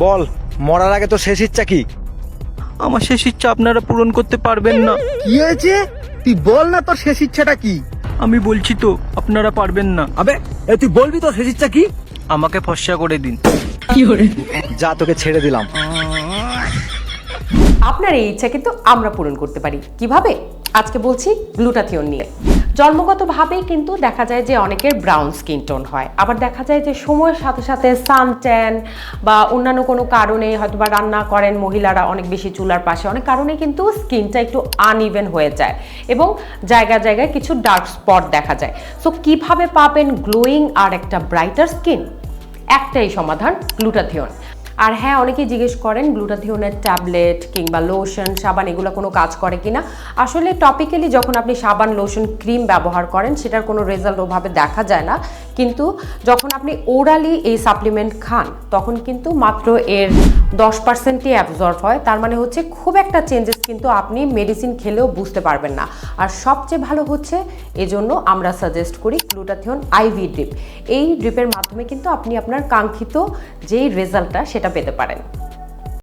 বল, মরার আগে তোর শেষ ইচ্ছা কি? আমার শেষ ইচ্ছা আপনারা পূরণ করতে পারবেন না। কি হয়েছে? তুই বল না তোর শেষ ইচ্ছাটা কি? আমি বলছি তো, আপনারা পারবেন না। আবে তুই বলবি তোর শেষ ইচ্ছা কি? আমাকে ফর্সা করে দিন। যা, তোকে ছেড়ে দিলাম। আপনার এই ইচ্ছা কিন্তু আমরা পূরণ করতে পারি। কিভাবে? আজকে বলছি গ্লুটাথিয়ন নিয়ে। জন্মগতভাবেই কিন্তু দেখা যায় যে অনেকের ব্রাউন স্কিন টোন হয়, আবার দেখা যায় যে সময়ের সাথে সাথে সান ট্যান বা অন্যান্য কোনো কারণে হয়তো বা রান্না করেন মহিলারা অনেক বেশি চুলার পাশে, অনেক কারণে কিন্তু স্কিনটা একটু আনইভেন হয়ে যায় এবং জায়গায় জায়গায় কিছু ডার্ক স্পট দেখা যায়। সো কিভাবে পাবেন গ্লোয়িং আর একটা ব্রাইটার স্কিন? একটাই সমাধান, গ্লুটাথিয়ন। আর হ্যাঁ, অনেকেই জিজ্ঞেস করেন গ্লুটাথিয়নের ট্যাবলেট কিংবা লোশন, সাবান এগুলো কোনো কাজ করে কিনা। আসলে টপিক্যালি যখন আপনি সাবান, লোশন, ক্রিম ব্যবহার করেন সেটার কোনো রেজাল্ট ওভাবে দেখা যায় না, কিন্তু যখন আপনি ওরালি এই সাপ্লিমেন্ট খান তখন কিন্তু মাত্র এর 10%ই অ্যাবজর্ব হয়। তার মানে হচ্ছে খুব একটা চেঞ্জেস কিন্তু আপনি মেডিসিন খেলেও বুঝতে পারবেন না। আর সবচেয়ে ভালো হচ্ছে, এজন্য আমরা সাজেস্ট করি গ্লুটাথিয়ন আইভি ড্রিপ। এই ড্রিপের মাধ্যমে কিন্তু আপনি আপনার কাঙ্ক্ষিত যেই রেজাল্টটা সেটা পেতে পারেন।